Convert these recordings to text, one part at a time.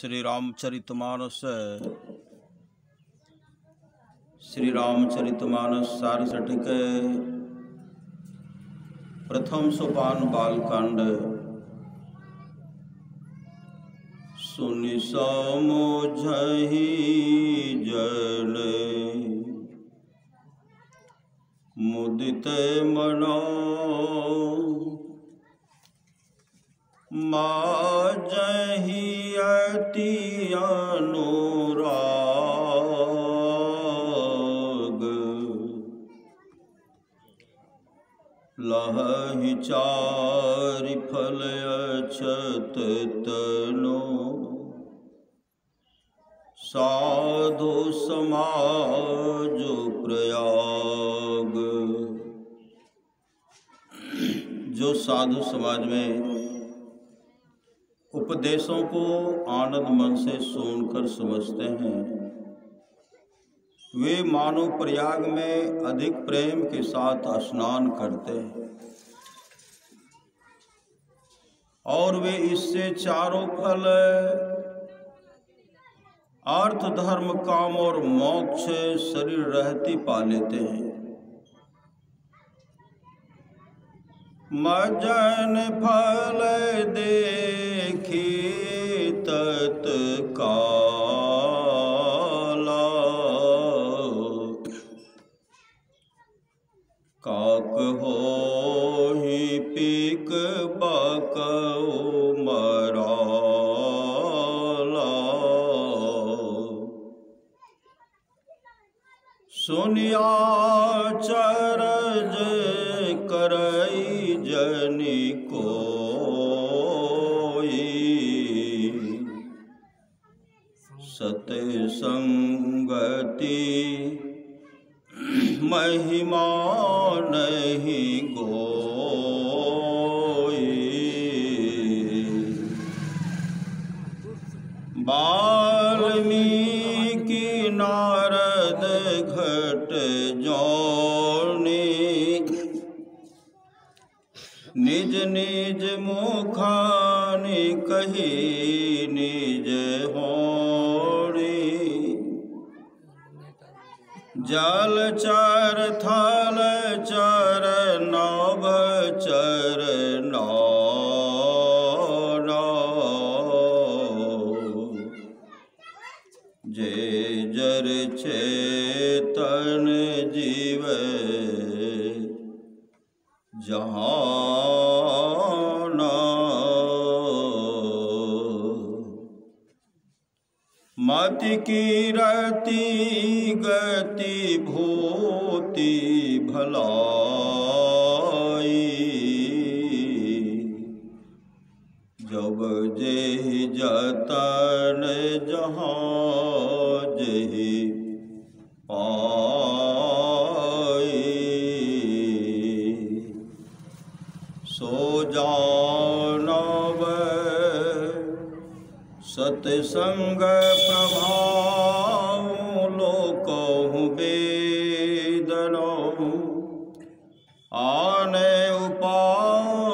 श्री रामचरितमानस श्री रामचरितमानस सारसठ के प्रथम सोपान बालकांड। सुनि समझहि जन मुदित मनो माजहि अति अनुराग लहहि चारि फल अछत तनो साधु समाज प्रयाग। जो साधु समाज में उपदेशों को आनंद मन से सुनकर समझते हैं, वे मानो प्रयाग में अधिक प्रेम के साथ स्नान करते हैं और वे इससे चारों फल अर्थ धर्म काम और मोक्ष शरीर रहती पा लेते हैं। मजन फल देखी तत्काला काक होहि पीक बकौ मराला। सुनिया चरज करई जनि कोई सत्य संगति महिमा नहीं गोई। वाल्मीकि नारद घट जोनी निज निज मुखानि कही निज होरी। जल चर थल चर नभ चर नाना जे जर चेतन जीव जहाना। मति की रति गति भूति भलाई जब जेहि जतन जहाँ जेहि पाई। सो जानव सत्संग प्रभाव लोकहु वेदनो आने उपाओ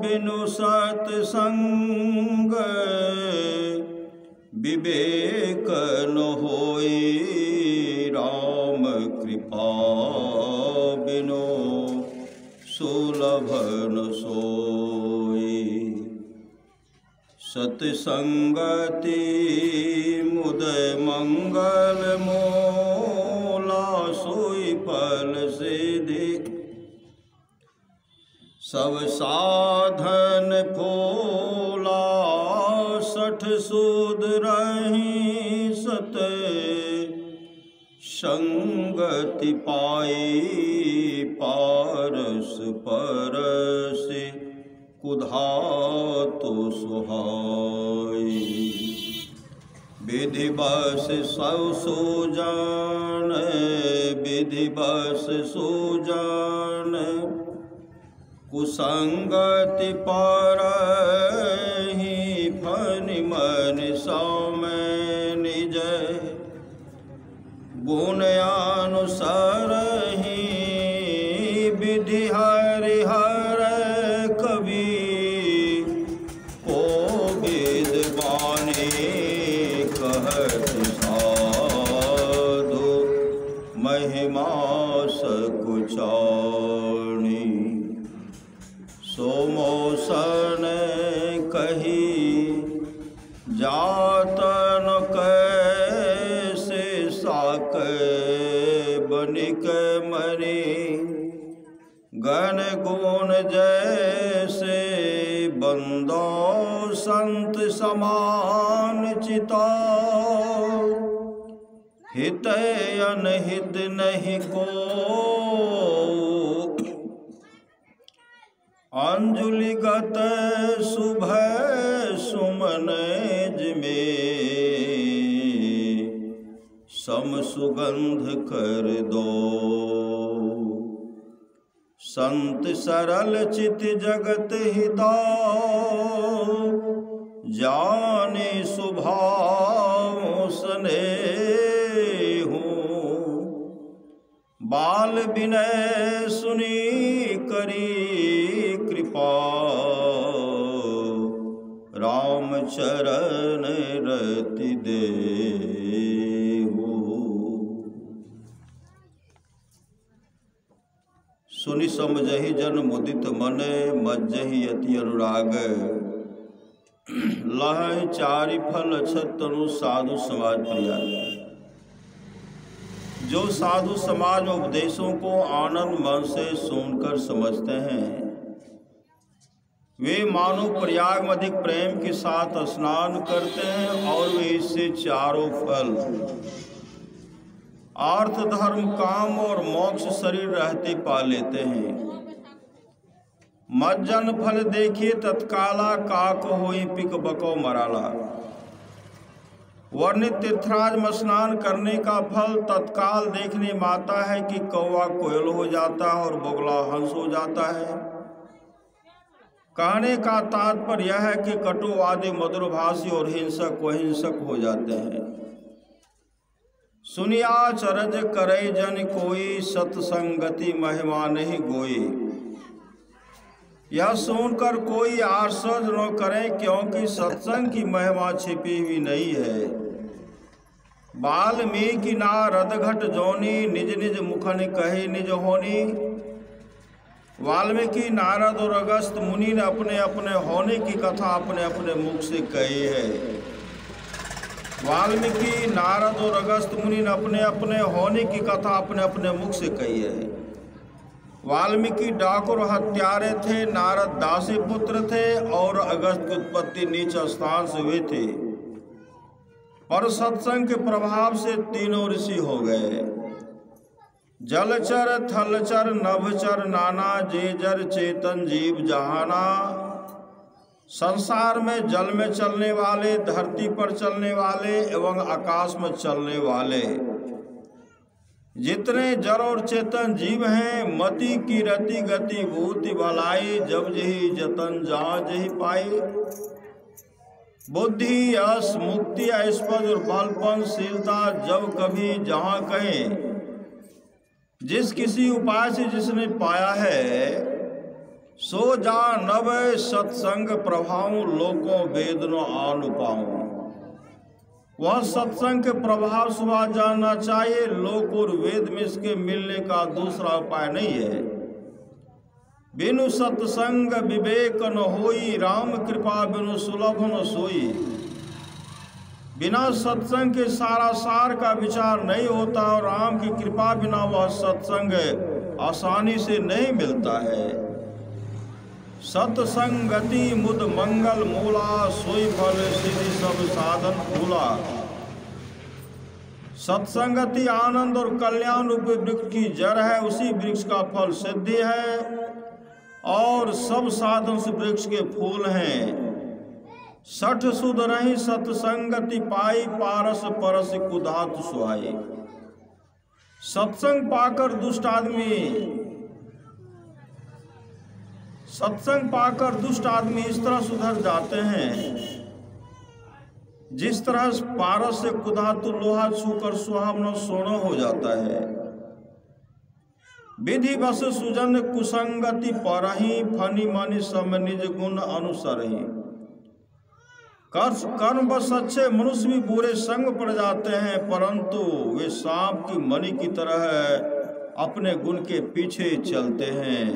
बिनु सत्संग विवेक न होई। राम कृपा बिनु सुलभ न सोई। सत्संगति मुदय मंगल मोला सोई फल सिद्धि सब साधन फूला। सठ सूद रही सत संगति पाई पारस परसि कुधा तो सुहाई। विधि बस सब सुजान विधि बस सुजान कुसंगति परहि फनि मन सौम्य निज गुण अनुसारहि। विधि हरिहर कवि को विद्वान सोमोसन कही जात न कैसे साक बनिक मरी गण गुण जैसे बंदो संत समान चिता हित अनहित नहीं को अंजुलिगत शुभ सुमन जिमे सम सुगंध कर दो संत सरल चित जगत हिता जाने स्वभाव स्नेहु बाल विनय सुनी करी कृपा राम चरण रति देहु। सुनि समझहि जन मुदित मन मज्जहि अति अनुराग लह चारि फल अक्षत तनु साधु समाज प्रिया। जो साधु समाज उपदेशों को आनंद मन से सुनकर समझते हैं वे मानो प्रयाग में अधिक प्रेम के साथ स्नान करते हैं और वे इससे चारों फल अर्थ धर्म काम और मोक्ष शरीर रहते पा लेते हैं। मज्जन फल देखिए तत्काला काक होई पिक बको मराला। वर्णित तीर्थराज में स्नान करने का फल तत्काल देखने में आता है कि कौवा कोयल हो जाता है और बगुला हंस हो जाता है। कहने का तात्पर्य यह है कि कटुवादी मधुरभाषी और हिंसक व हिंसक हो जाते हैं। सुनिया चरज करे जन कोई सत्संगति महिमा नहीं गोई। यह सुनकर कोई आश्चर्य न करे क्योंकि सत्संग की महिमा छिपी हुई नहीं है। वाल्मीकि नारद घट जोनी निज निज मुखन कहे निज होनी। वाल्मीकि नारद और अगस्त मुनि ने अपने अपने होने की कथा अपने अपने मुख से कही है। वाल्मीकि नारद और अगस्त मुनि ने अपने अपने होने की कथा अपने अपने मुख से कही है। वाल्मीकि डाकुर हत्यारे थे, नारद दासी पुत्र थे और अगस्त की उत्पत्ति नीच स्थान से हुए थे। और सत्संग के प्रभाव से तीनों ऋषि हो गए। जलचर थलचर नभचर नाना जे जर चेतन जीव जहाना। संसार में जल में चलने वाले, धरती पर चलने वाले एवं आकाश में चलने वाले जितने जड़ और चेतन जीव हैं, मति की रति गति भूति भलाई जब जही जतन जहाँ जही पाई। बुद्धि यश मुक्ति ऐश्वर्य और बलपनशीलता जब कभी जहाँ कहें जिस किसी उपाय से जिसने पाया है सो जा नव सत्संग प्रभाव लोकों वेदनो आनु पाऊं। वह सत्संग के प्रभाव सुबह जानना चाहिए। लोक और वेद में इसके मिलने का दूसरा उपाय नहीं है। बिनु सत्संग विवेक न होई, राम कृपा बिनु सुलभ न सोई। बिना सत्संग के सारा सार का विचार नहीं होता और राम की कृपा बिना वह सत्संग आसानी से नहीं मिलता है। सत्संगति मुद मंगल मूला, सोई फल सिद्धि सब साधन फूला। सत्संगति आनंद और कल्याण रूपी वृक्ष की जड़ है, उसी वृक्ष का फल सिद्धि है और सब साधन से वृक्ष के फूल हैं। सठ सुध रही सत्संगति पाई, पारस परस कुधातु सुहाई। सत्संग पाकर दुष्ट आदमी इस तरह सुधर जाते हैं जिस तरह पारस से कुधातु लोहा छूकर सुहावना सोना हो जाता है। विधि बस सुजन कुसंगति परही, फनी मनि सम निज गुण अनुसरही। कर्म बस अच्छे मनुष्य भी बुरे संग पड़ जाते हैं, परंतु वे सांप की मणि की तरह अपने गुण के पीछे चलते हैं।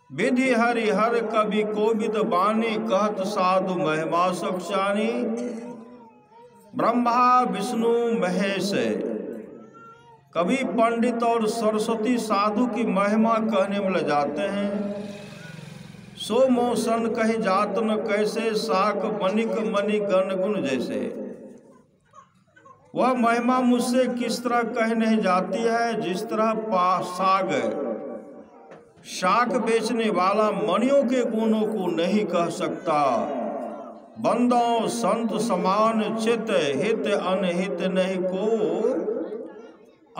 विधि हरिहर कवि कोविद बानी, कहत साधु महिमा सक्षानी। ब्रह्मा विष्णु महेश कवि पंडित और सरस्वती साधु की महिमा कहने में लग जाते हैं। सो मोसन कहे जात न कैसे, साक मणिक मणि गण गुण जैसे। वह महिमा मुझसे किस तरह कह नहीं जाती है, जिस तरह शाक बेचने वाला मणियों के गुणों को नहीं कह सकता। बंदों संत समान चित, हित अनहित नहीं को।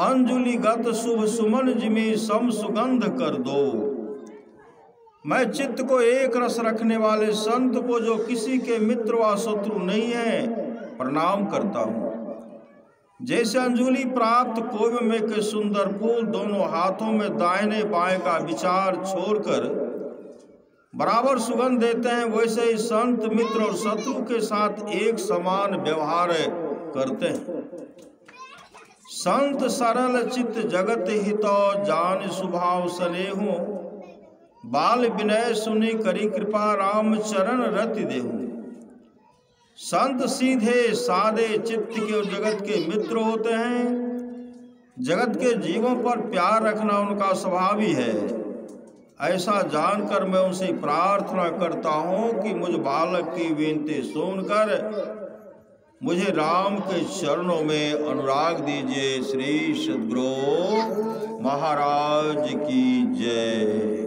अंजुलि गत शुभ सुमन जिमी, सम सुगंध कर दो। मैं चित्त को एक रस रखने वाले संत को, जो किसी के मित्र व शत्रु नहीं है, प्रणाम करता हूँ। जैसे अंजुलि प्राप्त कोब में के सुंदर फूल दोनों हाथों में दाहिने बाएं का विचार छोड़कर बराबर सुगंध देते हैं, वैसे ही संत मित्र और शत्रु के साथ एक समान व्यवहार करते हैं। संत सरल चित्त जगत हितो, जान स्वभाव स्नेहु। बाल विनय सुनी करी कृपा, राम चरण रति देहु। संत सीधे सादे चित्त के जगत के मित्र होते हैं। जगत के जीवों पर प्यार रखना उनका स्वभाव ही है। ऐसा जानकर मैं उनसे प्रार्थना करता हूँ कि मुझ बालक की विनती सुनकर मुझे राम के चरणों में अनुराग दीजिए। श्री सद्गुरु महाराज की जय।